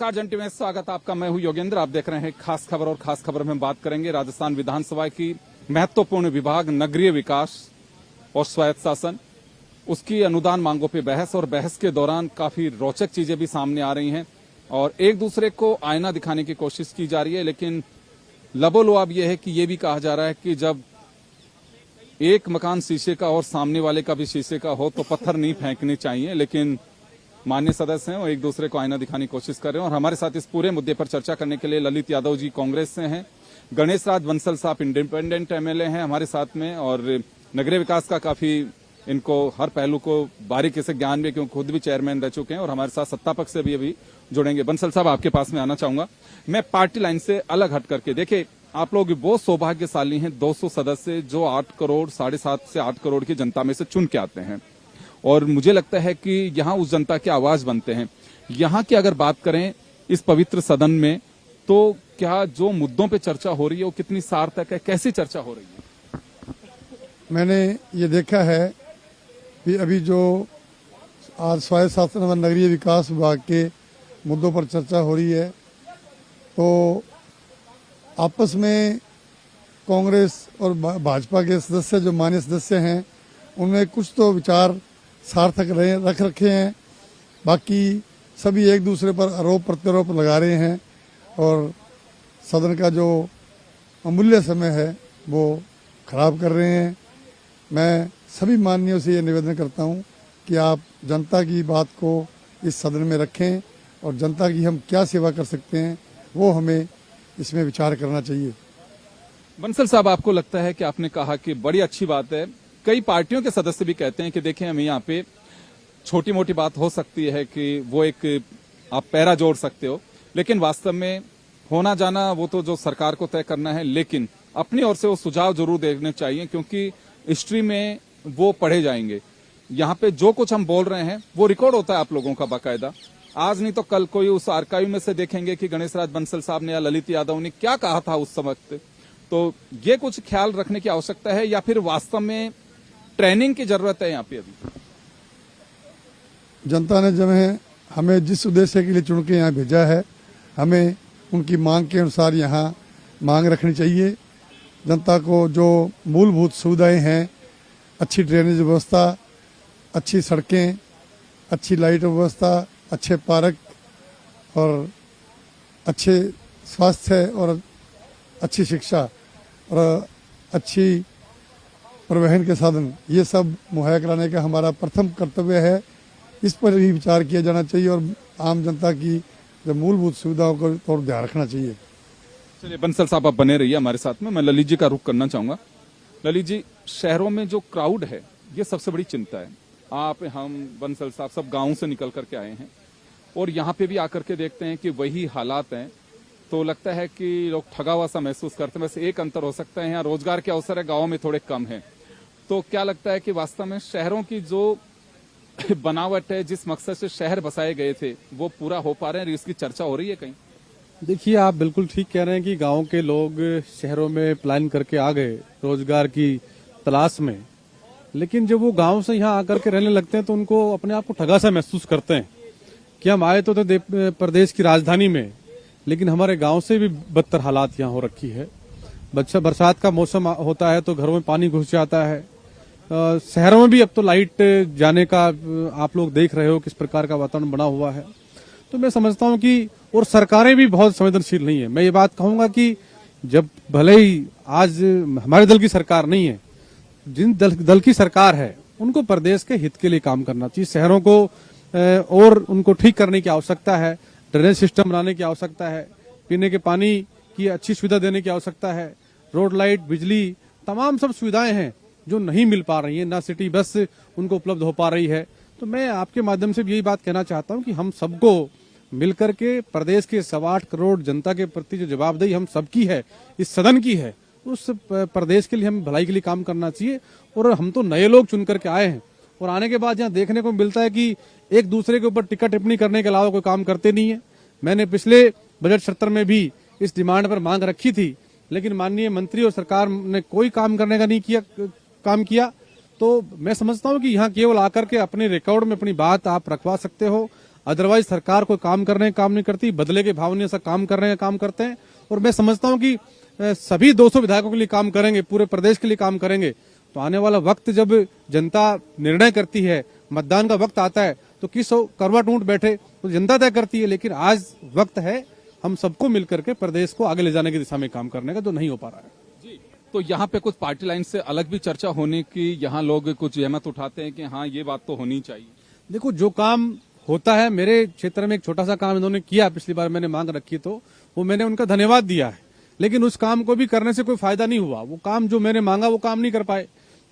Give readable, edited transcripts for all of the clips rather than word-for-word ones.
नमस्कार जन टीवी में स्वागत आपका। मैं हूं योगेंद्र। आप देख रहे हैं खास खबर और खास खबर में बात करेंगे राजस्थान विधानसभा की महत्वपूर्ण विभाग नगरीय विकास और स्वायत्त शासन, उसकी अनुदान मांगों पे बहस और बहस के दौरान काफी रोचक चीजें भी सामने आ रही हैं और एक दूसरे को आईना दिखाने की कोशिश की जा रही है। लेकिन लबोलुआब यह है कि यह भी कहा जा रहा है कि जब एक मकान शीशे का और सामने वाले का भी शीशे का हो तो पत्थर नहीं फेंकने चाहिए। लेकिन माननीय सदस्य हैं और एक दूसरे को आईना दिखाने की कोशिश कर रहे हैं। और हमारे साथ इस पूरे मुद्दे पर चर्चा करने के लिए ललित यादव जी कांग्रेस से हैं, गणेश राज बंसल साहब इंडिपेंडेंट एमएलए हैं हमारे साथ में, और नगरीय विकास का काफी इनको हर पहलू को बारीकी से ज्ञान भी, क्योंकि खुद भी चेयरमैन रह चुके हैं और हमारे साथ सत्ता पक्ष से भी अभी जुड़ेंगे। बंसल साहब, आपके पास में आना चाहूंगा। मैं पार्टी लाइन से अलग हट करके, देखिए आप लोग वो सौभाग्यशाली हैं 200 सदस्य जो 8 करोड़ 7.5 से 8 करोड़ की जनता में से चुन के आते हैं और मुझे लगता है कि यहाँ उस जनता की आवाज बनते हैं। यहाँ की अगर बात करें इस पवित्र सदन में, तो क्या जो मुद्दों पे चर्चा हो रही है वो कितनी सार्थक है, कैसी चर्चा हो रही है? मैंने ये देखा है कि अभी जो आज स्वायत्त शासन व नगरीय विकास विभाग के मुद्दों पर चर्चा हो रही है, तो आपस में कांग्रेस और भाजपा के सदस्य जो मान्य सदस्य हैं उनमें कुछ तो विचार सार्थक रख रखे हैं, बाकी सभी एक दूसरे पर आरोप प्रत्यारोप लगा रहे हैं और सदन का जो अमूल्य समय है वो खराब कर रहे हैं। मैं सभी माननीयों से ये निवेदन करता हूं कि आप जनता की बात को इस सदन में रखें और जनता की हम क्या सेवा कर सकते हैं वो हमें इसमें विचार करना चाहिए। बंसल साहब, आपको लगता है कि आपने कहा कि बड़ी अच्छी बात है, कई पार्टियों के सदस्य भी कहते हैं कि देखें हम यहाँ पे छोटी मोटी बात हो सकती है कि वो एक आप पैरा जोड़ सकते हो, लेकिन वास्तव में होना जाना वो तो जो सरकार को तय करना है, लेकिन अपनी ओर से वो सुझाव जरूर देने चाहिए क्योंकि हिस्ट्री में वो पढ़े जाएंगे। यहाँ पे जो कुछ हम बोल रहे हैं वो रिकॉर्ड होता है आप लोगों का बाकायदा। आज नहीं तो कल कोई उस आर्काइव में से देखेंगे कि गणेश राज बंसल साहब ने या ललित यादव ने क्या कहा था उस वक्त। तो ये कुछ ख्याल रखने की आवश्यकता है या फिर वास्तव में ट्रेनिंग की जरूरत है यहाँ पे? अभी जनता ने जब हमें जिस उद्देश्य के लिए चुन के यहाँ भेजा है, हमें उनकी मांग के अनुसार यहाँ मांग रखनी चाहिए। जनता को जो मूलभूत सुविधाएं हैं, अच्छी ड्रेनेज व्यवस्था, अच्छी सड़कें, अच्छी लाइट व्यवस्था, अच्छे पार्क और अच्छे स्वास्थ्य और अच्छी शिक्षा और अच्छी परिवहन के साधन, ये सब मुहैया कराने का हमारा प्रथम कर्तव्य है। इस पर ही विचार किया जाना चाहिए और आम जनता की जो मूलभूत सुविधाओं को और ध्यान रखना चाहिए। चलिए बंसल साहब, आप बने रहिए हमारे साथ में। मैं ललित जी का रुख करना चाहूंगा। ललित जी, शहरों में जो क्राउड है ये सबसे बड़ी चिंता है। आप, हम, बंसल साहब सब गाँव से निकल करके आए हैं और यहाँ पे भी आकर के देखते हैं कि वही हालात हैं, तो लगता है कि लोग ठगा हुआ सा महसूस करते हैं। वैसे एक अंतर हो सकता है, यहाँ रोजगार के अवसर है, गाँव में थोड़े कम है। तो क्या लगता है कि वास्तव में शहरों की जो बनावट है, जिस मकसद से शहर बसाए गए थे, वो पूरा हो पा रहे हैं? इसकी चर्चा हो रही है कहीं? देखिए, आप बिल्कुल ठीक कह रहे हैं कि गांव के लोग शहरों में प्लान करके आ गए रोजगार की तलाश में, लेकिन जब वो गांव से यहाँ आकर के रहने लगते हैं तो उनको अपने आप को ठगा सा महसूस करते हैं कि हम आए तो प्रदेश की राजधानी में, लेकिन हमारे गांव से भी बदतर हालात यहाँ हो रखी है। बरसात का मौसम होता है तो घरों में पानी घुस जाता है। शहरों में भी अब तो लाइट जाने का आप लोग देख रहे हो किस प्रकार का वातावरण बना हुआ है। तो मैं समझता हूं कि और सरकारें भी बहुत संवेदनशील नहीं है। मैं ये बात कहूंगा कि जब भले ही आज हमारे दल की सरकार नहीं है, जिन दल की सरकार है उनको प्रदेश के हित के लिए काम करना चाहिए। शहरों को और उनको ठीक करने की आवश्यकता है, ड्रेनेज सिस्टम बनाने की आवश्यकता है, पीने के पानी की अच्छी सुविधा देने की आवश्यकता है, रोड लाइट, बिजली, तमाम सब सुविधाएं हैं जो नहीं मिल पा रही है, ना सिटी बस उनको उपलब्ध हो पा रही है। तो मैं आपके माध्यम से यही बात कहना चाहता हूं कि हम सबको मिलकर के प्रदेश के 8.25 करोड़ जनता के प्रति जो जवाबदेही हम सबकी है, इस सदन की है, उस प्रदेश के लिए हम भलाई के लिए काम करना चाहिए। और हम तो नए लोग चुन करके आए हैं और आने के बाद यहाँ देखने को मिलता है कि एक दूसरे के ऊपर टिक्का टिप्पणी करने के अलावा कोई काम करते नहीं है। मैंने पिछले बजट सत्र में भी इस डिमांड पर मांग रखी थी, लेकिन माननीय मंत्री और सरकार ने कोई काम करने का नहीं किया। तो मैं समझता हूं कि यहाँ केवल आकर के अपने रिकॉर्ड में अपनी बात आप रखवा सकते हो, अदरवाइज सरकार कोई काम करने का काम नहीं करती, बदले के भाव नहीं ऐसा काम करने का काम करते हैं। और मैं समझता हूं कि सभी 200 विधायकों के लिए काम करेंगे, पूरे प्रदेश के लिए काम करेंगे, तो आने वाला वक्त जब जनता निर्णय करती है, मतदान का वक्त आता है, तो किस करवट ऊंट बैठे तो जनता तय करती है। लेकिन आज वक्त है हम सबको मिलकर के प्रदेश को आगे ले जाने की दिशा में काम करने का, जो नहीं हो पा रहा है। तो यहाँ पे कुछ पार्टी लाइन से अलग भी चर्चा होने की यहाँ लोग कुछ जहमत उठाते हैं कि हाँ ये बात तो होनी चाहिए। देखो, जो काम होता है, मेरे क्षेत्र में एक छोटा सा काम इन्होंने किया, पिछली बार मैंने मांग रखी तो वो मैंने उनका धन्यवाद दिया है, लेकिन उस काम को भी करने से कोई फायदा नहीं हुआ। वो काम जो मैंने मांगा वो काम नहीं कर पाए।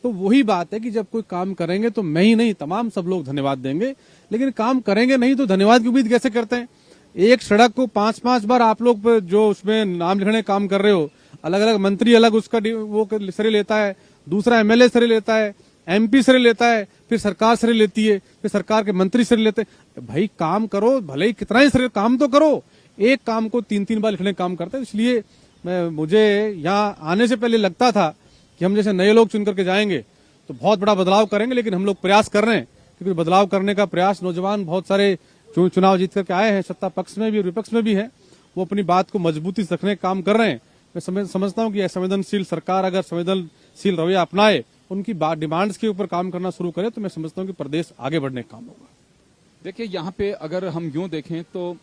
तो वही बात है कि जब कोई काम करेंगे तो मैं ही नहीं, तमाम सब लोग धन्यवाद देंगे, लेकिन काम करेंगे नहीं तो धन्यवाद की उम्मीद कैसे करते हैं। एक सड़क को 5-5 बार आप लोग जो उसमें नाम लिखने काम कर रहे हो, अलग अलग मंत्री अलग उसका वो श्रेय लेता है, दूसरा एमएलए श्रेय लेता है, एमपी श्रेय लेता है, फिर सरकार श्रेय लेती है, फिर सरकार के मंत्री श्रेय लेते हैं। भाई काम करो, भले ही कितना ही श्रेय, काम तो करो। एक काम को 3-3 बार लिखने का काम करते हैं। इसलिए मुझे यहाँ आने से पहले लगता था कि हम जैसे नए लोग चुन करके जाएंगे तो बहुत बड़ा बदलाव करेंगे, लेकिन हम लोग प्रयास कर रहे हैं, क्योंकि बदलाव करने का प्रयास नौजवान बहुत सारे चुनाव जीत करके आए हैं, सत्ता पक्ष में भी और विपक्ष में भी है, वो अपनी बात को मजबूती से रखने का काम कर रहे हैं। मैं समझता हूं कि संवेदनशील सरकार अगर संवेदनशील रवैया अपनाए, उनकी डिमांड्स के ऊपर काम करना शुरू करे, तो मैं समझता हूं कि प्रदेश आगे बढ़ने का काम होगा। देखिए, यहाँ पे अगर हम यूं देखें तो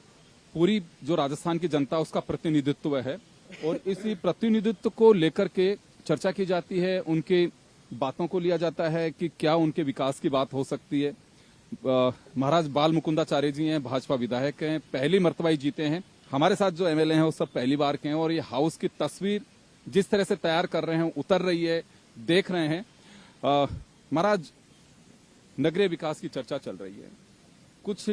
पूरी जो राजस्थान की जनता उसका प्रतिनिधित्व है, और इसी प्रतिनिधित्व को लेकर के चर्चा की जाती है, उनके बातों को लिया जाता है कि क्या उनके विकास की बात हो सकती है। महाराज बाल मुकुंदाचार्य जी हैं, भाजपा विधायक हैं, पहली मर्तबा ही जीते हैं। हमारे साथ जो एमएलए हैं वो सब पहली बार के हैं, और ये हाउस की तस्वीर जिस तरह से तैयार कर रहे हैं, उतर रही है, देख रहे हैं। महाराज, नगरीय विकास की चर्चा चल रही है, कुछ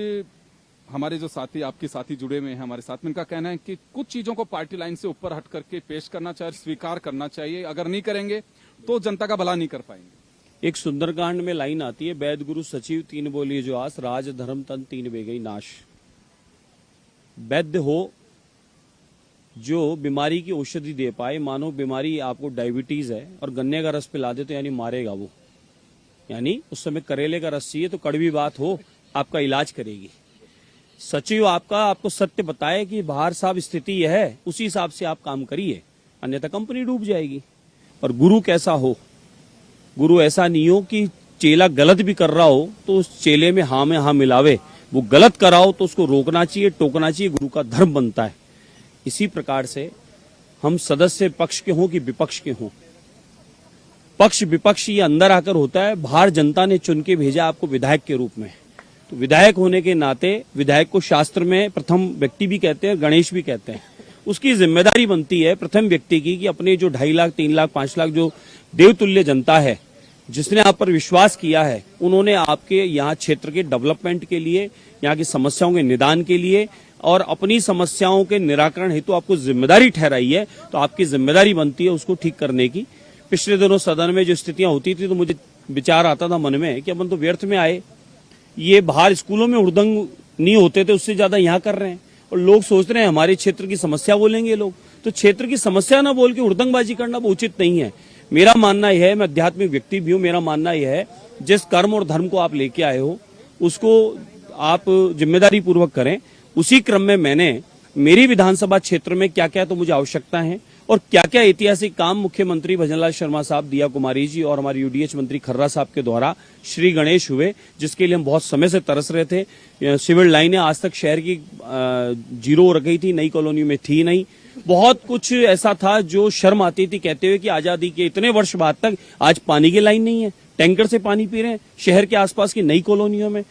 हमारे जो साथी, आपके साथी जुड़े हुए हैं हमारे साथ में, इनका कहना है कि कुछ चीजों को पार्टी लाइन से ऊपर हट करके पेश करना चाहिए, स्वीकार करना चाहिए। अगर नहीं करेंगे तो जनता का भला नहीं कर पाएंगे। एक सुंदरकांड में लाइन आती है, वैद गुरु सचिव तीन बोलिए जो आस, राज धर्म तन तीन बेगई नाश। वैद्य हो जो बीमारी की औषधि दे पाए, मानो बीमारी आपको डायबिटीज है और गन्ने का रस पिला दे तो यानी मारेगा वो, यानी उस समय करेले का रस चाहिए तो कड़वी बात हो आपका इलाज करेगी। सचिव आपको सत्य बताए कि बाहर साहब स्थिति यह है, उसी हिसाब से आप काम करिए, अन्यथा कंपनी डूब जाएगी। और गुरु कैसा हो, गुरु ऐसा नहीं हो कि चेला गलत भी कर रहा हो तो उस चेले में हाँ मिलावे, वो गलत कराओ तो उसको रोकना चाहिए, टोकना चाहिए, गुरु का धर्म बनता है। इसी प्रकार से हम सदस्य पक्ष के हों कि विपक्ष के हों, पक्ष विपक्ष ये अंदर आकर होता है, बाहर जनता ने चुन के भेजा आपको विधायक के रूप में। तो विधायक होने के नाते विधायक को शास्त्र में प्रथम व्यक्ति भी कहते हैं, गणेश भी कहते हैं। उसकी जिम्मेदारी बनती है प्रथम व्यक्ति की कि अपने जो 2.5 लाख 3 लाख 5 लाख जो देवतुल्य जनता है, जिसने आप पर विश्वास किया है, उन्होंने आपके यहाँ क्षेत्र के डेवलपमेंट के लिए, यहाँ की समस्याओं के निदान के लिए और अपनी समस्याओं के निराकरण हेतु आपको जिम्मेदारी ठहराई है, तो आपकी जिम्मेदारी बनती है उसको ठीक करने की। पिछले दिनों सदन में जो स्थितियां होती थी तो मुझे विचार आता था मन में कि अपन तो व्यर्थ में आए, ये बाहर स्कूलों में हुड़दंग नहीं होते थे उससे ज्यादा यहाँ कर रहे हैं, और लोग सोच रहे हैं हमारे क्षेत्र की समस्या बोलेंगे लोग, तो क्षेत्र की समस्या ना बोल के हुड़दंगबाजी करना वो उचित नहीं है। मेरा मानना यह है, मैं आध्यात्मिक व्यक्ति भी हूं, मेरा मानना यह है जिस कर्म और धर्म को आप लेके आए हो उसको आप जिम्मेदारी पूर्वक करें। उसी क्रम में मैंने मेरी विधानसभा क्षेत्र में क्या क्या तो मुझे आवश्यकता है और क्या क्या ऐतिहासिक काम मुख्यमंत्री भजनलाल शर्मा साहब, दिया कुमारी जी और हमारे यूडीएच मंत्री खर्रा साहब के द्वारा श्री गणेश हुए, जिसके लिए हम बहुत समय से तरस रहे थे। सिविल लाइनें आज तक शहर की 0 हो रखी थी, नई कॉलोनी में थी नहीं। बहुत कुछ ऐसा था जो शर्म आती थी कहते हुए कि आजादी के इतने वर्ष बाद तक आज पानी की लाइन नहीं है, टैंकर से पानी पी रहे हैं शहर के आसपास की नई कॉलोनियों में,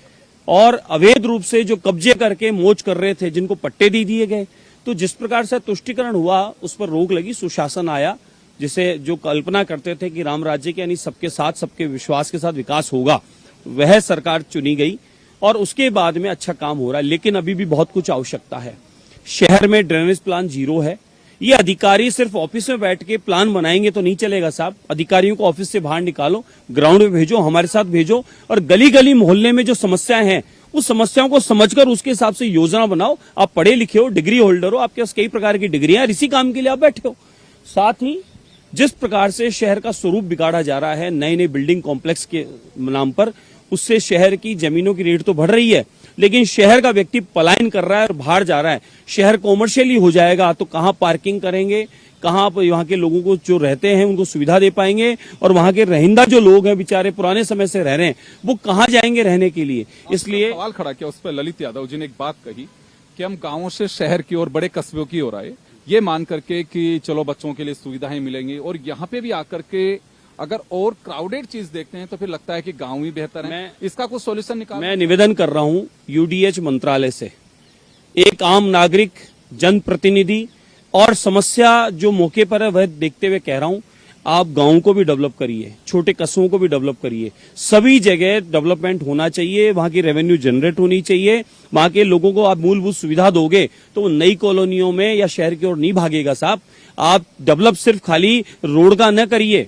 और अवैध रूप से जो कब्जे करके मौज कर रहे थे जिनको पट्टे दे दिए गए। तो जिस प्रकार से तुष्टिकरण हुआ उस पर रोक लगी, सुशासन आया, जिसे जो कल्पना करते थे कि राम राज्य के यानी सबके साथ सबके विश्वास के साथ विकास होगा, वह सरकार चुनी गई और उसके बाद में अच्छा काम हो रहा है। लेकिन अभी भी बहुत कुछ आवश्यकता है। शहर में ड्रेनेज प्लान 0 है। ये अधिकारी सिर्फ ऑफिस में बैठ के प्लान बनाएंगे तो नहीं चलेगा साहब, अधिकारियों को ऑफिस से बाहर निकालो, ग्राउंड में भेजो, हमारे साथ भेजो, और गली गली मोहल्ले में जो समस्याएं हैं उस समस्याओं को समझकर उसके हिसाब से योजना बनाओ। आप पढ़े लिखे हो, डिग्री होल्डर हो, आपके पास कई प्रकार की डिग्रियां, इसी काम के लिए आप बैठे हो। साथ ही जिस प्रकार से शहर का स्वरूप बिगाड़ा जा रहा है नए नए बिल्डिंग कॉम्प्लेक्स के नाम पर, उससे शहर की जमीनों की रेट तो बढ़ रही है, लेकिन शहर का व्यक्ति पलायन कर रहा है और बाहर जा रहा है। शहर कॉमर्शियली हो जाएगा तो कहां पार्किंग करेंगे, कहां पर यहाँ के लोगों को जो रहते हैं उनको सुविधा दे पाएंगे, और वहां के रहिंदा जो लोग हैं बेचारे पुराने समय से रह रहे हैं वो कहां जाएंगे रहने के लिए। इसलिए सवाल खड़ा किया उस पर ललित यादव जी ने एक बात कही कि हम गांवों से शहर की ओर, बड़े कस्बों की ओर आए, ये मान करके कि चलो बच्चों के लिए सुविधाएं मिलेंगी, और यहाँ पे भी आकर के अगर और क्राउडेड चीज देखते हैं तो फिर लगता है कि गांव ही बेहतर है। इसका कुछ सॉल्यूशन निकाल। मैं निवेदन कर रहा हूं यूडीएच मंत्रालय से, एक आम नागरिक, जनप्रतिनिधि और समस्या जो मौके पर है वह देखते हुए कह रहा हूं, आप गांव को भी डेवलप करिए, छोटे कस्बों को भी डेवलप करिए, सभी जगह डेवलपमेंट होना चाहिए, वहां की रेवेन्यू जनरेट होनी चाहिए, वहां के लोगों को आप मूलभूत सुविधा दोगे तो वो नई कॉलोनियों में या शहर की ओर नहीं भागेगा साहब। आप डेवलप सिर्फ खाली रोड का न करिए,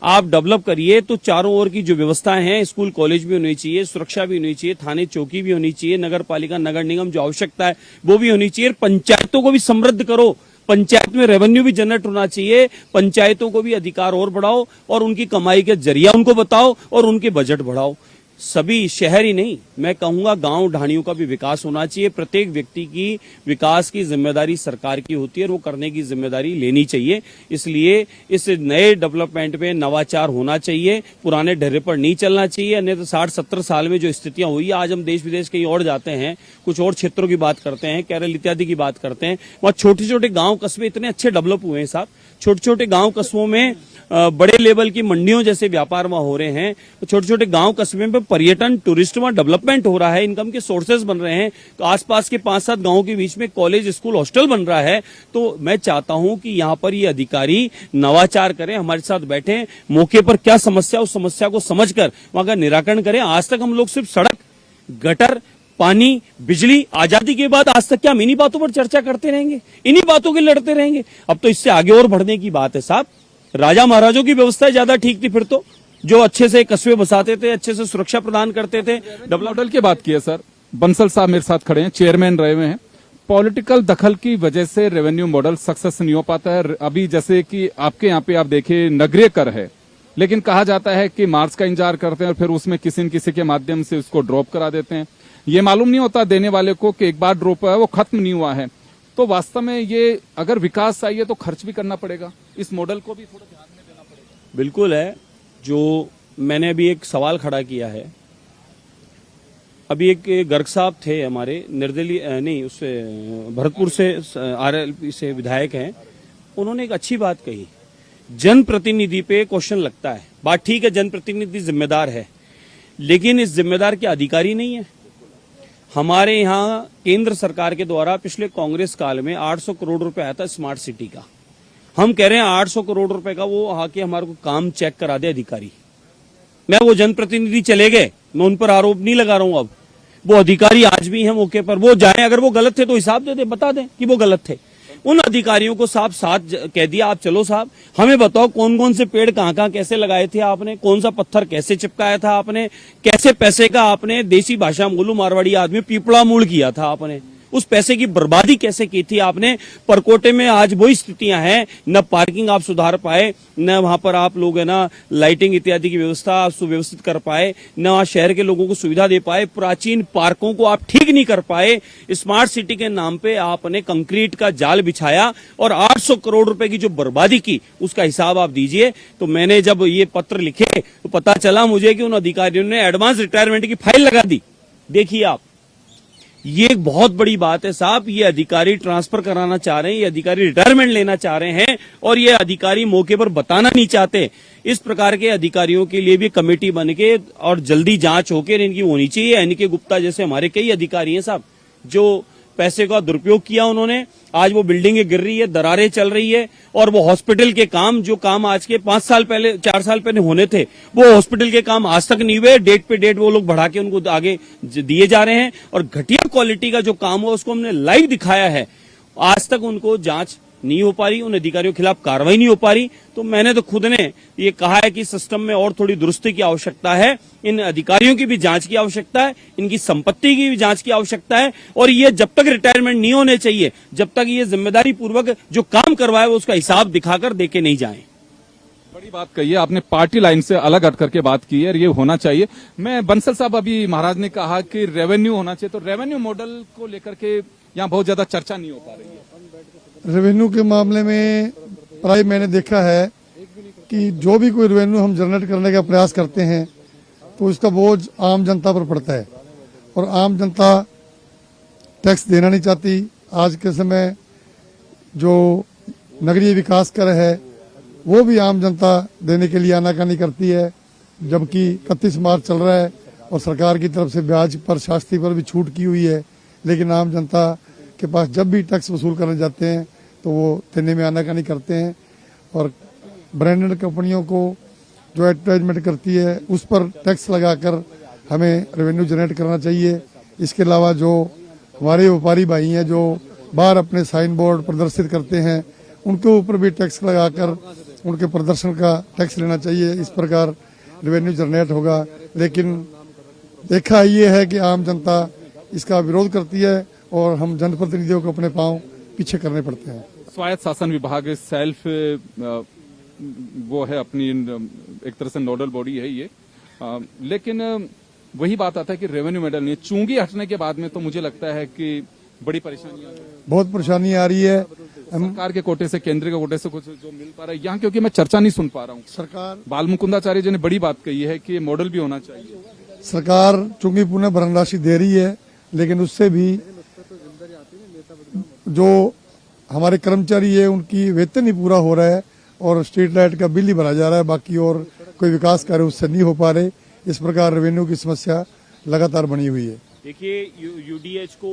आप डेवलप करिए तो चारों ओर की जो व्यवस्थाएं हैं, स्कूल कॉलेज भी होनी चाहिए, सुरक्षा भी होनी चाहिए, थाने चौकी भी होनी चाहिए, नगर पालिका नगर निगम जो आवश्यकता है वो भी होनी चाहिए, पंचायतों को भी समृद्ध करो, पंचायत में रेवेन्यू भी जनरेट होना चाहिए, पंचायतों को भी अधिकार और बढ़ाओ और उनकी कमाई के जरिया उनको बताओ और उनके बजट बढ़ाओ। सभी शहर ही नहीं, मैं कहूंगा गांव ढाणियों का भी विकास होना चाहिए। प्रत्येक व्यक्ति की विकास की जिम्मेदारी सरकार की होती है और वो करने की जिम्मेदारी लेनी चाहिए। इसलिए इस नए डेवलपमेंट में नवाचार होना चाहिए, पुराने ढर्रे पर नहीं चलना चाहिए। अन्यथा 60-70 साल में जो स्थितियां हुई, आज हम देश विदेश कहीं और जाते हैं, कुछ और क्षेत्रों की बात करते हैं, केरल इत्यादि की बात करते हैं, वहां छोटे छोटे गांव कस्बे इतने अच्छे डेवलप हुए हैं साहब। छोटे छोटे गांव कस्बों में बड़े लेवल की मंडियों जैसे व्यापार वहां हो रहे हैं, छोटे छोटे गांव कस्बे में पर्यटन टूरिस्ट वहां डेवलपमेंट हो रहा है, इनकम के सोर्सेज बन रहे हैं, तो आसपास के 5-7 गांवों के बीच में कॉलेज स्कूल हॉस्टल बन रहा है। तो मैं चाहता हूं कि यहां पर ये अधिकारी नवाचार करें, हमारे साथ बैठे, मौके पर क्या समस्या, उस समस्या को समझकर वहां का निराकरण करें। आज तक हम लोग सिर्फ सड़क, गटर, पानी, बिजली, आजादी के बाद आज तक क्या हम इन्हीं बातों पर चर्चा करते रहेंगे, इन्हीं बातों के लड़ते रहेंगे? अब तो इससे आगे और बढ़ने की बात है साहब। राजा महाराजों की व्यवस्था ज्यादा ठीक थी फिर तो, जो अच्छे से कस्बे बसाते थे, अच्छे से सुरक्षा प्रदान करते थे। मॉडल की बात की है सर, बंसल साहब मेरे साथ खड़े हैं, चेयरमैन रहे हुए हैं। पॉलिटिकल दखल की वजह से रेवेन्यू मॉडल सक्सेस नहीं हो पाता है। अभी जैसे कि आपके यहाँ पे आप देखिए नगरीय कर है, लेकिन कहा जाता है कि मार्च का इंतजार करते हैं और फिर उसमें किसी न किसी के माध्यम से उसको ड्रॉप करा देते हैं। ये मालूम नहीं होता देने वाले को कि एक बार ड्रॉप है वो खत्म नहीं हुआ है। तो वास्तव में ये अगर विकास चाहिए तो खर्च भी करना पड़ेगा, इस मॉडल को भी थोड़ा ध्यान में देना पड़ेगा। बिल्कुल है। जो मैंने अभी एक सवाल खड़ा किया है, अभी एक गर्ग साहब थे हमारे निर्दलीय, नहीं उससे भरतपुर से आरएलपी से विधायक हैं, उन्होंने एक अच्छी बात कही, जनप्रतिनिधि पे क्वेश्चन लगता है। बात ठीक है, जनप्रतिनिधि जिम्मेदार है, लेकिन इस जिम्मेदार के अधिकारी नहीं है। हमारे यहाँ केंद्र सरकार के द्वारा पिछले कांग्रेस काल में 800 करोड़ रुपए आया था स्मार्ट सिटी का। हम कह रहे हैं 800 करोड़ रुपए का वो आके हमारे को काम चेक करा दे अधिकारी। मैं वो जनप्रतिनिधि चले गए, मैं उन पर आरोप नहीं लगा रहा हूं। अब वो अधिकारी आज भी हैं मौके पर, वो जाएं, अगर वो गलत थे तो हिसाब दे दे, बता दें कि वो गलत थे। उन अधिकारियों को साहब साथ कह दिया, आप चलो साहब, हमें बताओ कौन कौन से पेड़ कहां कैसे लगाए थे आपने, कौन सा पत्थर कैसे चिपकाया था आपने, कैसे पैसे का आपने, देसी भाषा बोलूं मारवाड़ी आदमी, पीपड़ा मूल किया था आपने, उस पैसे की बर्बादी कैसे की थी आपने। परकोटे में आज वही स्थितियां हैं, न पार्किंग आप सुधार पाए, न वहां पर आप लोग है ना लाइटिंग इत्यादि की व्यवस्था आप सुव्यवस्थित कर पाए, न वहां शहर के लोगों को सुविधा दे पाए, प्राचीन पार्कों को आप ठीक नहीं कर पाए। स्मार्ट सिटी के नाम पे आपने कंक्रीट का जाल बिछाया और 800 करोड़ रुपए की जो बर्बादी की उसका हिसाब आप दीजिए। तो मैंने जब ये पत्र लिखे तो पता चला मुझे कि उन अधिकारियों ने एडवांस रिटायरमेंट की फाइल लगा दी। देखिए आप, ये एक बहुत बड़ी बात है साहब। ये अधिकारी ट्रांसफर कराना चाह रहे हैं, ये अधिकारी रिटायरमेंट लेना चाह रहे हैं और ये अधिकारी मौके पर बताना नहीं चाहते। इस प्रकार के अधिकारियों के लिए भी कमेटी बन के और जल्दी जांच होकर इनकी होनी चाहिए। एनके गुप्ता जैसे हमारे कई अधिकारी हैं साहब, जो पैसे का दुरुपयोग किया उन्होंने, आज वो बिल्डिंगें गिर रही है, दरारें चल रही है, और वो हॉस्पिटल के काम, जो काम आज के 5 साल पहले 4 साल पहले होने थे, वो हॉस्पिटल के काम आज तक नहीं हुए। डेट पे डेट वो लोग बढ़ा के उनको आगे दिए जा रहे हैं और घटिया क्वालिटी का जो काम हो उसको हमने लाइव दिखाया है। आज तक उनको जांच नहीं हो पा रही, उन अधिकारियों के खिलाफ कार्रवाई नहीं हो पा रही। तो मैंने तो खुद ने ये कहा है कि सिस्टम में और थोड़ी दुरुस्ती की आवश्यकता है, इन अधिकारियों की भी जांच की आवश्यकता है, इनकी संपत्ति की भी जांच की आवश्यकता है, और ये जब तक रिटायरमेंट नहीं होने चाहिए, जब तक ये जिम्मेदारी पूर्वक जो काम करवाए वो उसका हिसाब दिखाकर देके नहीं जाए। बड़ी बात कही है आपने, पार्टी लाइन से अलग हट करके बात की है और ये होना चाहिए। मैं बंसल साहब, अभी महाराज ने कहा कि रेवेन्यू होना चाहिए, तो रेवेन्यू मॉडल को लेकर के यहाँ बहुत ज्यादा चर्चा नहीं हो पा रही है। रेवेन्यू के मामले में प्राय मैंने देखा है कि जो भी कोई रेवेन्यू हम जनरेट करने का प्रयास करते हैं तो इसका बोझ आम जनता पर पड़ता है और आम जनता टैक्स देना नहीं चाहती। आज के समय जो नगरीय विकास कर है वो भी आम जनता देने के लिए आनाकानी करती है, जबकि 31 मार्च चल रहा है और सरकार की तरफ से ब्याज पर, शास्ती पर भी छूट की हुई है, लेकिन आम जनता के पास जब भी टैक्स वसूल करने जाते हैं तो वो देने में आनाकानी करते हैं और ब्रांडेड कंपनियों को जो एडवर्टाइजमेंट करती है उस पर टैक्स लगाकर हमें रेवेन्यू जनरेट करना चाहिए। इसके अलावा जो हमारे व्यापारी भाई हैं जो बाहर अपने साइन बोर्ड प्रदर्शित करते हैं उनके ऊपर भी टैक्स लगाकर उनके प्रदर्शन का टैक्स लेना चाहिए। इस प्रकार रेवेन्यू जनरेट होगा, लेकिन देखा ये है कि आम जनता इसका विरोध करती है और हम जनप्रतिनिधियों को अपने पांव पीछे करने पड़ते हैं। स्वायत्त शासन विभाग सेल्फ वो है, अपनी एक तरह से नोडल बॉडी है ये, लेकिन वही बात आता है कि रेवेन्यू मॉडल नहीं, चूंगी हटने के बाद में तो मुझे लगता है कि बड़ी परेशानियां, बहुत परेशानी आ रही है। सरकार के कोटे से, केंद्र के कोटे से कुछ जो मिल पा रहा है यहाँ, क्योंकि मैं चर्चा नहीं सुन पा रहा हूँ। सरकार बाल मुकुंदाचार्य जी ने बड़ी बात कही है कि मॉडल भी होना चाहिए। सरकार चूंकि पुनः भरण राशि दे रही है, लेकिन उससे भी जो हमारे कर्मचारी है उनकी वेतन ही पूरा हो रहा है और स्ट्रीट लाइट का बिल ही भरा जा रहा है, बाकी और कोई विकास कार्य उससे नहीं हो पा रहे। इस प्रकार रेवेन्यू की समस्या लगातार बनी हुई है। देखिए, यूडीएच को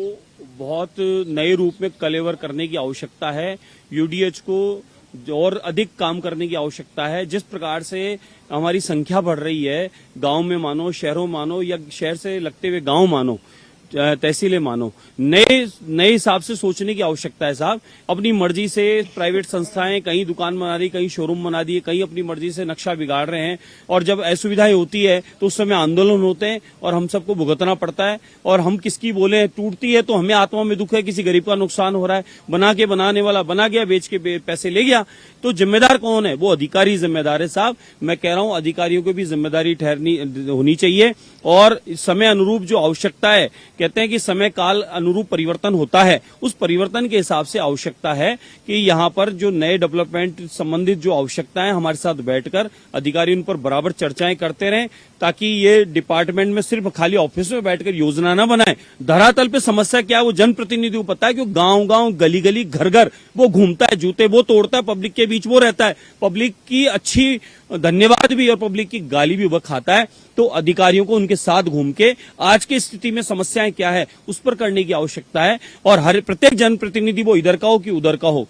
बहुत नए रूप में कलेवर करने की आवश्यकता है। यूडीएच को और अधिक काम करने की आवश्यकता है। जिस प्रकार से हमारी संख्या बढ़ रही है, गांव में मानो, शहरों मानो, या शहर से लगते हुए गांव मानो, तहसीलें मानो, नए हिसाब से सोचने की आवश्यकता है साहब। अपनी मर्जी से प्राइवेट संस्थाएं कहीं दुकान बना रही, कहीं शोरूम बना दिए, कहीं अपनी मर्जी से नक्शा बिगाड़ रहे हैं, और जब असुविधाएं होती है तो उस समय आंदोलन होते हैं और हम सबको भुगतना पड़ता है। और हम किसकी बोले, टूटती है तो हमें आत्मा में दुख है, किसी गरीब का नुकसान हो रहा है, बना के बनाने वाला बना गया, बेच के पैसे ले गया, तो जिम्मेदार कौन है? वो अधिकारी जिम्मेदार है साहब। मैं कह रहा हूं अधिकारियों को भी जिम्मेदारी ठहरनी होनी चाहिए और समय अनुरूप जो आवश्यकता है, कहते हैं कि समय काल अनुरूप परिवर्तन होता है, उस परिवर्तन के हिसाब से आवश्यकता है कि यहाँ पर जो नए डेवलपमेंट संबंधित जो आवश्यकताएं, हमारे साथ बैठकर अधिकारी उन पर बराबर चर्चाएं करते रहें, ताकि ये डिपार्टमेंट में सिर्फ खाली ऑफिस में बैठकर योजना न बनाए। धरातल पे समस्या क्या है वो जनप्रतिनिधि को पता है, क्योंकि गांव गांव, गली गली, घर घर वो घूमता है, जूते वो तोड़ता है, पब्लिक के बीच वो रहता है, पब्लिक की अच्छी धन्यवाद भी और पब्लिक की गाली भी वह खाता है। तो अधिकारियों को उनके साथ घूम के आज की स्थिति में समस्याएं क्या है उस पर करने की आवश्यकता है, और हर प्रत्येक जनप्रतिनिधि, वो इधर का हो कि उधर का हो,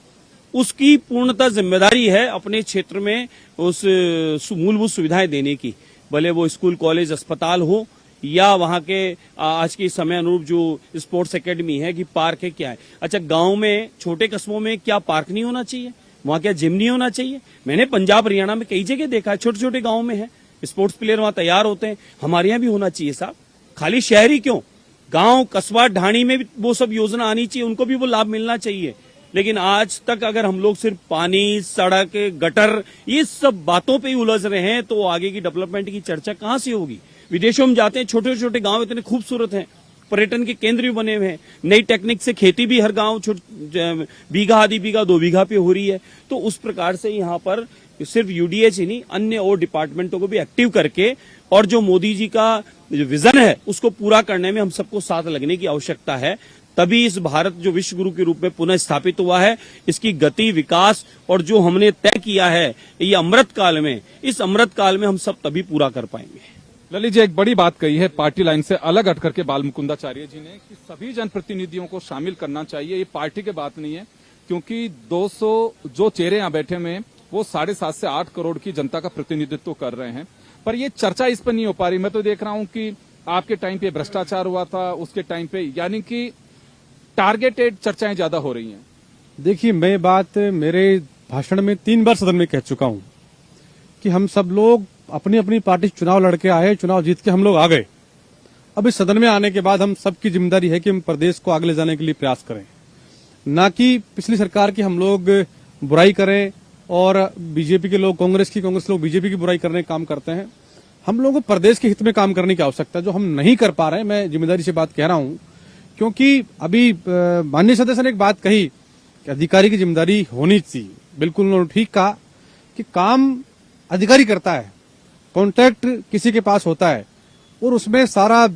उसकी पूर्णतः जिम्मेदारी है अपने क्षेत्र में उस मूलभूत सुविधाएं देने की, भले वो स्कूल, कॉलेज, अस्पताल हो, या वहां के आज के समय अनुरूप जो स्पोर्ट्स एकेडमी है, कि पार्क है, क्या है। अच्छा, गांव में, छोटे कस्बों में क्या पार्क नहीं होना चाहिए? वहां क्या जिम नहीं होना चाहिए? मैंने पंजाब, हरियाणा में कई जगह देखा है, छोटे छोटे गांव में है, स्पोर्ट्स प्लेयर वहां तैयार होते हैं। हमारे यहाँ भी होना चाहिए साहब। खाली शहरी क्यों, गांव, कस्बा, ढाणी में भी वो सब योजना आनी चाहिए, उनको भी वो लाभ मिलना चाहिए। लेकिन आज तक अगर हम लोग सिर्फ पानी, सड़क, गटर, ये सब बातों पे ही उलझ रहे हैं, तो आगे की डेवलपमेंट की चर्चा कहां से होगी? विदेशों में जाते हैं, छोटे छोटे गांव इतने खूबसूरत हैं, पर्यटन के केंद्र भी बने हुए हैं, नई टेक्निक से खेती भी हर गांव बीघा, आधी बीघा, 2 बीघा पे हो रही है। तो उस प्रकार से यहाँ पर सिर्फ यूडीएच ही नहीं, अन्य और डिपार्टमेंटों को भी एक्टिव करके, और जो मोदी जी का जो विजन है उसको पूरा करने में हम सबको साथ लगने की आवश्यकता है। तभी इस भारत जो विश्व गुरु के रूप में पुनः स्थापित हुआ है, इसकी गति, विकास और जो हमने तय किया है ये अमृत काल में, इस अमृत काल में हम सब तभी पूरा कर पाएंगे। ललित जी, एक बड़ी बात कही है पार्टी लाइन से अलग हट करके बाल मुकुंदाचार्य जी ने, कि सभी जनप्रतिनिधियों को शामिल करना चाहिए। ये पार्टी की बात नहीं है, क्योंकि 200 जो चेहरे यहाँ बैठे हुए हैं वो 7.5 से 8 करोड़ की जनता का प्रतिनिधित्व कर रहे हैं, पर ये चर्चा इस पर नहीं हो पा रही। मैं तो देख रहा हूं कि आपके टाइम पे भ्रष्टाचार हुआ था, उसके टाइम पे, यानी कि टारगेटेड चर्चाएं ज्यादा हो रही हैं। देखिए, मैं बात मेरे भाषण में 3 बार सदन में कह चुका हूं कि हम सब लोग अपनी अपनी पार्टी चुनाव लड़के आए, चुनाव जीत के हम लोग आ गए। अब इस सदन में आने के बाद हम सबकी जिम्मेदारी है कि हम प्रदेश को आगे ले जाने के लिए प्रयास करें, ना कि पिछली सरकार की हम लोग बुराई करें और बीजेपी के लोग कांग्रेस लोग बीजेपी की बुराई करने का काम करते हैं। हम लोगों को प्रदेश के हित में काम करने की आवश्यकता है, जो हम नहीं कर पा रहे हैं। मैं जिम्मेदारी से बात कह रहा हूं, क्योंकि अभी माननीय सदस्य ने एक बात कही कि अधिकारी की जिम्मेदारी होनी चाहिए। बिल्कुल उन्होंने ठीक कहा कि काम अधिकारी करता है, कॉन्ट्रैक्ट किसी के पास होता है और उसमें सारा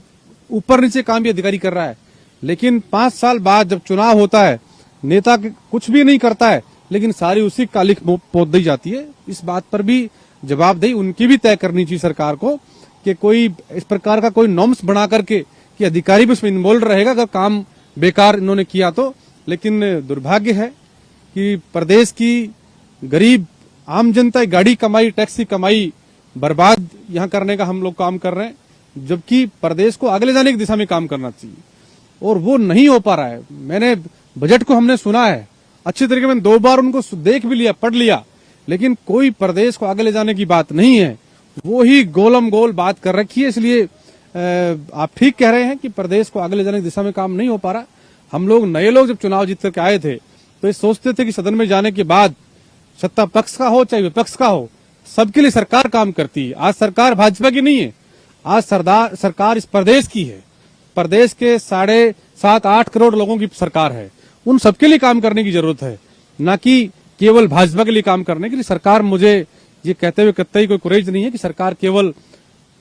ऊपर नीचे काम भी अधिकारी कर रहा है। लेकिन 5 साल बाद जब चुनाव होता है, नेता कुछ भी नहीं करता है, लेकिन सारी उसी कालिख पोत दी जाती है। इस बात पर भी जवाबदेही उनकी भी तय करनी चाहिए सरकार को कि कोई इस प्रकार का कोई नॉर्म्स बना करके कि अधिकारी भी उसमें इन्वॉल्व रहेगा अगर काम बेकार इन्होंने किया तो। लेकिन दुर्भाग्य है कि प्रदेश की गरीब आम जनता की गाड़ी कमाई, टैक्स की कमाई बर्बाद यहां करने का हम लोग काम कर रहे हैं, जबकि प्रदेश को आगे ले जाने की दिशा में काम करना चाहिए और वो नहीं हो पा रहा है। मैंने बजट को हमने सुना है अच्छी तरीके में, 2 बार उनको देख भी लिया, पढ़ लिया, लेकिन कोई प्रदेश को आगे ले जाने की बात नहीं है। वो ही गोलम गोल बात कर रखी है। इसलिए आप ठीक कह रहे हैं कि प्रदेश को आगे ले जाने की दिशा में काम नहीं हो पा रहा। हम लोग नए लोग जब चुनाव जीत करके आए थे तो ये सोचते थे कि सदन में जाने के बाद सत्ता पक्ष का हो चाहे विपक्ष का हो, सबके लिए सरकार काम करती है। आज सरकार भाजपा की नहीं है, आज सरकार इस प्रदेश की है। प्रदेश के 7.5-8 करोड़ लोगों की सरकार है। उन सबके लिए काम करने की जरूरत है, न कि केवल भाजपा के लिए काम करने के लिए। सरकार, मुझे ये कहते हुए कतई कोई कुरेज नहीं है कि सरकार केवल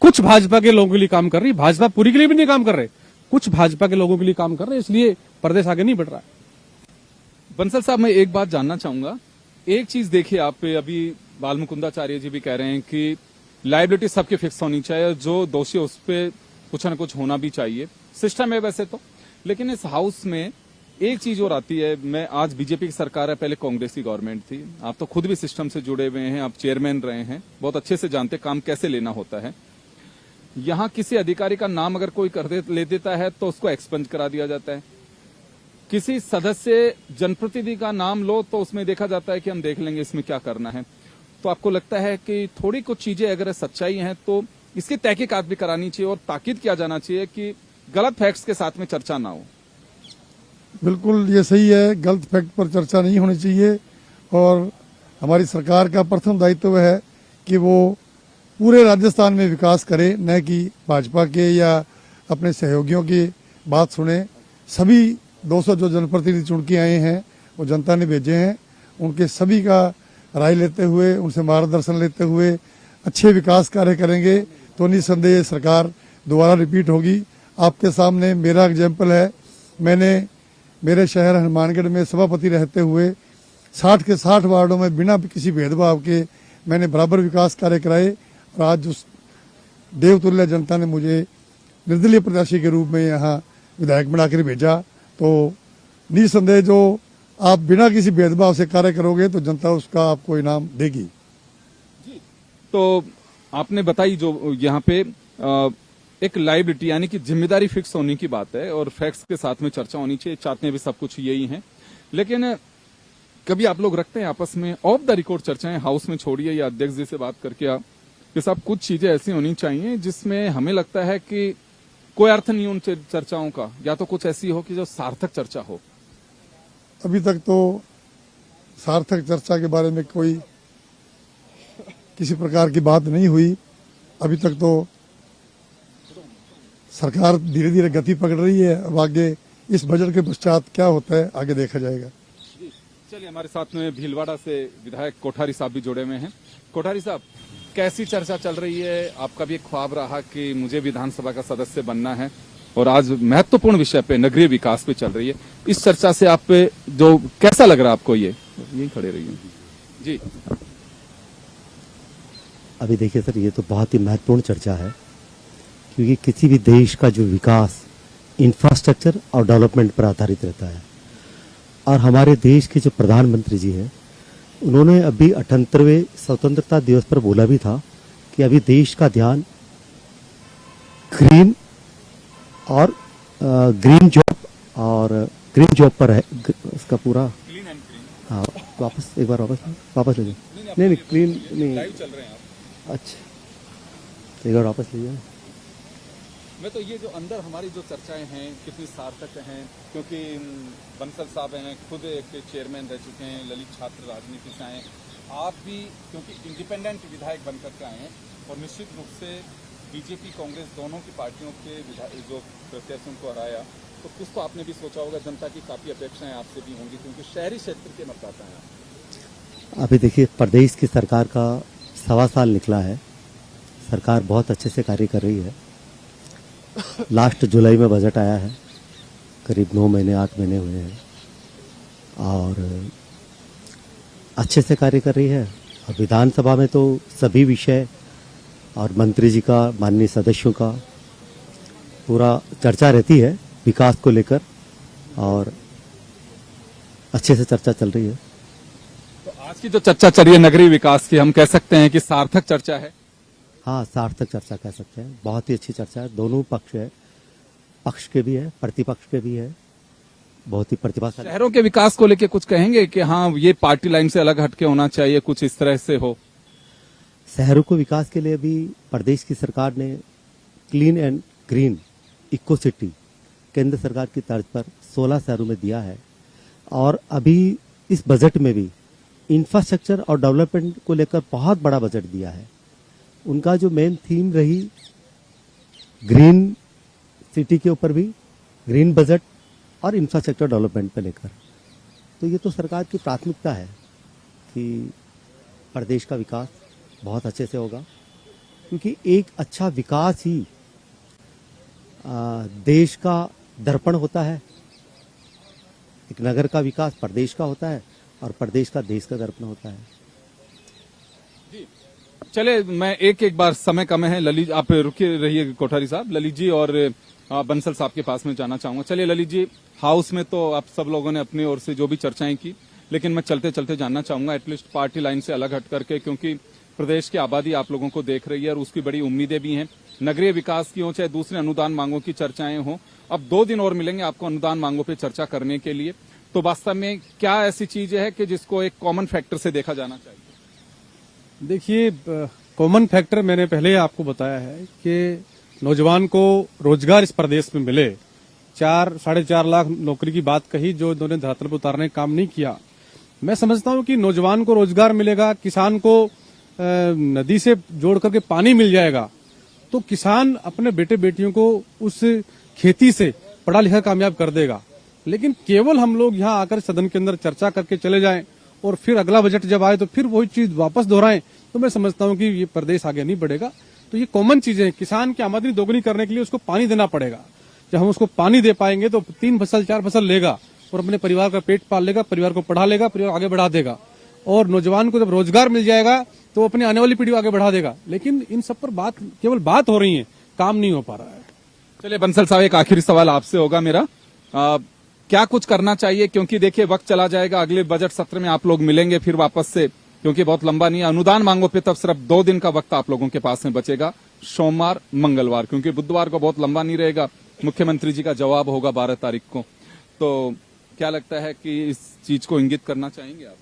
कुछ भाजपा के लोगों के लिए काम कर रही है। भाजपा पूरी के लिए भी नहीं काम कर रहे, कुछ भाजपा के लोगों के लिए काम कर रहे हैं, इसलिए प्रदेश आगे नहीं बढ़ रहा है। बंसल साहब, मैं एक बात जानना चाहूंगा। एक चीज देखिए, आप अभी बाल मुकुंदाचार्य जी भी कह रहे हैं कि लायबिलिटी सबकी फिक्स होनी चाहिए, जो दोषी उस पर कुछ न कुछ होना भी चाहिए। सिस्टम है वैसे तो, लेकिन इस हाउस में एक चीज और आती है। मैं आज बीजेपी की सरकार है, पहले कांग्रेस की गवर्नमेंट थी। आप तो खुद भी सिस्टम से जुड़े हुए हैं, आप चेयरमैन रहे हैं, बहुत अच्छे से जानते काम कैसे लेना होता है। यहां किसी अधिकारी का नाम अगर कोई ले देता है तो उसको एक्सपंज करा दिया जाता है। किसी सदस्य जनप्रतिनिधि का नाम लो तो उसमें देखा जाता है कि हम देख लेंगे इसमें क्या करना है। तो आपको लगता है कि थोड़ी कुछ चीजें अगर सच्चाई हैं तो इसकी तहकीकात भी करानी चाहिए और ताकीद किया जाना चाहिए कि गलत फैक्ट्स के साथ में चर्चा ना हो। बिल्कुल ये सही है, गलत फैक्ट पर चर्चा नहीं होनी चाहिए। और हमारी सरकार का प्रथम दायित्व है कि वो पूरे राजस्थान में विकास करे, न कि भाजपा के या अपने सहयोगियों की बात सुने। सभी 200 जो जनप्रतिनिधि चुन के आए हैं, वो जनता ने भेजे हैं, उनके सभी का राय लेते हुए, उनसे मार्गदर्शन लेते हुए अच्छे विकास कार्य करेंगे तो निसंदेह सरकार दोबारा रिपीट होगी। आपके सामने मेरा एग्जाम्पल है। मैंने मेरे शहर हनुमानगढ़ में सभापति रहते हुए 60 के 60 वार्डों में बिना किसी भेदभाव के मैंने बराबर विकास कार्य कराए और आज उस देवतुल्य जनता ने मुझे निर्दलीय प्रत्याशी के रूप में यहाँ विधायक बनाकर भेजा। तो निसंदेह जो आप बिना किसी भेदभाव से कार्य करोगे तो जनता उसका आपको इनाम देगी। तो आपने बताई जो यहाँ पे एक लायबिलिटी यानी कि जिम्मेदारी फिक्स होने की बात है और फैक्ट्स के साथ में चर्चा होनी चाहिए। चाहते भी सब कुछ यही है, लेकिन कभी आप लोग रखते हैं आपस में ऑफ द रिकॉर्ड चर्चाएं, हाउस में छोड़िए या अध्यक्ष जी से बात करके आप कि साहब कुछ चीजें ऐसी होनी चाहिए जिसमें हमें लगता है कि कोई अर्थ नहीं उन चर्चाओं का, या तो कुछ ऐसी हो कि जो सार्थक चर्चा हो। अभी तक तो सार्थक चर्चा के बारे में कोई किसी प्रकार की बात नहीं हुई। अभी तक तो सरकार धीरे धीरे गति पकड़ रही है। अब आगे इस बजट के पश्चात क्या होता है आगे देखा जाएगा। चलिए, हमारे साथ में भीलवाड़ा से विधायक कोठारी साहब भी जुड़े हुए हैं। कोठारी साहब, कैसी चर्चा चल रही है? आपका भी एक ख्वाब रहा कि मुझे विधानसभा का सदस्य बनना है और आज महत्वपूर्ण विषय पे, नगरीय विकास पे चल रही है। इस चर्चा से आप पे जो कैसा लग रहा है आपको? ये यही खड़े रहिए जी। अभी देखिए सर, ये तो बहुत ही महत्वपूर्ण चर्चा है, क्योंकि किसी भी देश का जो विकास इंफ्रास्ट्रक्चर और डेवलपमेंट पर आधारित रहता है। और हमारे देश के जो प्रधानमंत्री जी हैं, उन्होंने अभी 78वें स्वतंत्रता दिवस पर बोला भी था कि अभी देश का ध्यान ग्रीन और ग्रीन जॉब पर है। उसका पूरा हाँ, वापस एक बार वापस ले जाओ। नहीं क्लीन नहीं लाइव चल रहे हैं आप। अच्छा, एक बार वापस ले जाओ। मैं तो ये जो अंदर हमारी जो चर्चाएं हैं कितनी सार्थक हैं, क्योंकि बंसल साहब हैं, खुद एक चेयरमैन रह चुके हैं, ललित छात्र राजनीति से आए, आप भी क्योंकि इंडिपेंडेंट विधायक बनकर के आए हैं और निश्चित रूप से बीजेपी कांग्रेस दोनों की पार्टियों के जो प्रत्याशियों को हराया, तो कुछ तो आपने भी सोचा होगा, जनता की काफी अपेक्षाएं आपसे भी होंगी क्योंकि शहरी क्षेत्र के मतदाता हैं आप। अभी देखिए, प्रदेश की सरकार का 1.25 साल निकला है। सरकार बहुत अच्छे से कार्य कर रही है। लास्ट जुलाई में बजट आया है, करीब 9 महीने 8 महीने हुए हैं और अच्छे से कार्य कर रही है। और विधानसभा में तो सभी विषय और मंत्री जी का, माननीय सदस्यों का पूरा चर्चा रहती है विकास को लेकर और अच्छे से चर्चा चल रही है। तो आज की जो चर्चा चल रही है नगरीय विकास की, हम कह सकते हैं कि सार्थक चर्चा है। हाँ, सार्थक चर्चा कह सकते हैं। बहुत ही अच्छी चर्चा है। दोनों पक्ष है, पक्ष के भी है, प्रतिपक्ष के भी है। बहुत ही प्रतिभाशाली। शहरों के विकास को लेकर कुछ कहेंगे कि हाँ ये पार्टी लाइन से अलग हटके होना चाहिए, कुछ इस तरह से हो? शहरों को विकास के लिए भी प्रदेश की सरकार ने clean and green eco city केंद्र सरकार की तर्ज पर 16 शहरों में दिया है। और अभी इस बजट में भी इंफ्रास्ट्रक्चर और डेवलपमेंट को लेकर बहुत बड़ा बजट दिया है। उनका जो मेन थीम रही ग्रीन सिटी के ऊपर भी, ग्रीन बजट और इंफ्रास्ट्रक्चर डेवलपमेंट पे लेकर, तो ये तो सरकार की प्राथमिकता है कि प्रदेश का विकास बहुत अच्छे से होगा, क्योंकि एक अच्छा विकास ही देश का दर्पण होता है। एक नगर का विकास प्रदेश का होता है और प्रदेश का देश का दर्पण होता है। चले, मैं एक बार, समय कम है, ललित आप रुके रहिए कोठारी साहब, ललित जी और बंसल साहब के पास में जाना चाहूंगा। चलिए ललित जी, हाउस में तो आप सब लोगों ने अपनी ओर से जो भी चर्चाएं की, लेकिन मैं चलते चलते जानना चाहूंगा एटलीस्ट पार्टी लाइन से अलग हट करके, क्योंकि प्रदेश की आबादी आप लोगों को देख रही है और उसकी बड़ी उम्मीदें भी हैं। नगरीय विकास की हो चाहे दूसरे अनुदान मांगों की चर्चाएं हो, अब 2 दिन और मिलेंगे आपको अनुदान मांगों पर चर्चा करने के लिए। तो वास्तव में क्या ऐसी चीज है कि जिसको एक कॉमन फैक्टर से देखा जाना चाहिए? देखिए, कॉमन फैक्टर मैंने पहले आपको बताया है कि नौजवान को रोजगार इस प्रदेश में मिले। 4-4.5 लाख नौकरी की बात कही जो इन्होंने धरातल पर उतारने का काम नहीं किया। मैं समझता हूं कि नौजवान को रोजगार मिलेगा, किसान को नदी से जोड़ करके पानी मिल जाएगा, तो किसान अपने बेटे बेटियों को उस खेती से पढ़ा लिखा कामयाब कर देगा। लेकिन केवल हम लोग यहाँ आकर सदन के अंदर चर्चा करके चले जाएं और फिर अगला बजट जब आए तो फिर वही चीज वापस दोहराएं, तो मैं समझता हूं कि ये प्रदेश आगे नहीं बढ़ेगा। तो ये कॉमन चीजें हैं। किसान की आमदनी दोगुनी करने के लिए उसको पानी देना पड़ेगा। जब हम उसको पानी दे पाएंगे तो 3 फसल 4 फसल लेगा और अपने परिवार का पेट पाल लेगा, परिवार को पढ़ा लेगा, परिवार आगे बढ़ा देगा। और नौजवान को जब रोजगार मिल जाएगा तो अपनी आने वाली पीढ़ी को आगे बढ़ा देगा। लेकिन इन सब पर बात केवल बात हो रही है, काम नहीं हो पा रहा है। चलिए बंसल साहब, एक आखिरी सवाल आपसे होगा मेरा, क्या कुछ करना चाहिए? क्योंकि देखिए वक्त चला जाएगा, अगले बजट सत्र में आप लोग मिलेंगे फिर वापस से, क्योंकि बहुत लंबा नहीं है अनुदान मांगों पे, तब सिर्फ 2 दिन का वक्त आप लोगों के पास में बचेगा, सोमवार मंगलवार, क्योंकि बुधवार को बहुत लंबा नहीं रहेगा। मुख्यमंत्री जी का जवाब होगा 12 तारीख को। तो क्या लगता है कि इस चीज को इंगित करना चाहेंगे आप?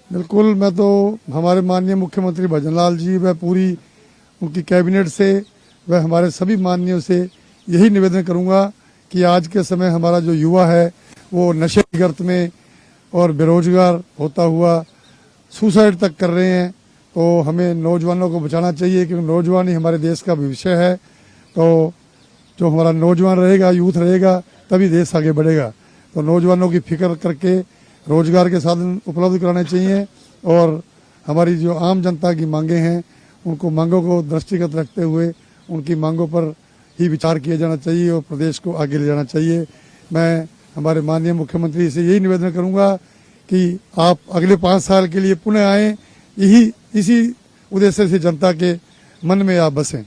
बिल्कुल, मैं तो हमारे माननीय मुख्यमंत्री भजनलाल जी व पूरी उनकी कैबिनेट से व हमारे सभी माननीयों से यही निवेदन करूंगा कि आज के समय हमारा जो युवा है वो नशे की गर्त में और बेरोजगार होता हुआ सुसाइड तक कर रहे हैं। तो हमें नौजवानों को बचाना चाहिए, क्योंकि नौजवान ही हमारे देश का भविष्य है। तो जो हमारा नौजवान रहेगा, यूथ रहेगा, तभी देश आगे बढ़ेगा। तो नौजवानों की फिक्र करके रोजगार के साधन उपलब्ध कराने चाहिए और हमारी जो आम जनता की मांगे हैं उनको मांगों को दृष्टिगत रखते हुए उनकी मांगों पर ही विचार किया जाना चाहिए और प्रदेश को आगे ले जाना चाहिए। मैं हमारे माननीय मुख्यमंत्री से यही निवेदन करूंगा कि आप अगले 5 साल के लिए पुनः आए, इसी उद्देश्य से जनता के मन में आप बसें।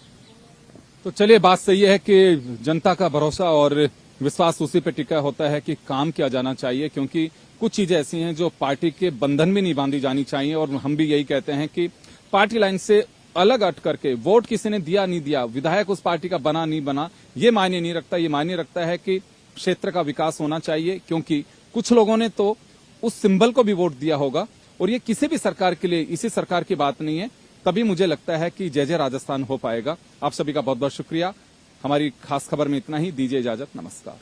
तो चलिए, बात सही है कि जनता का भरोसा और विश्वास उसी पे टिका होता है कि काम किया जाना चाहिए, क्योंकि कुछ चीजें ऐसी हैं जो पार्टी के बंधन में नहीं बांधी जानी चाहिए। और हम भी यही कहते हैं कि पार्टी लाइन से अलग हट करके वोट किसी ने दिया नहीं दिया, विधायक उस पार्टी का बना नहीं बना, ये मायने नहीं रखता। ये मायने रखता है कि क्षेत्र का विकास होना चाहिए, क्योंकि कुछ लोगों ने तो उस सिंबल को भी वोट दिया होगा। और ये किसी भी सरकार के लिए इसी सरकार की बात नहीं है, तभी मुझे लगता है कि जय जय राजस्थान हो पाएगा। आप सभी का बहुत बहुत शुक्रिया। हमारी खास खबर में इतना ही, दीजिए इजाजत, नमस्कार।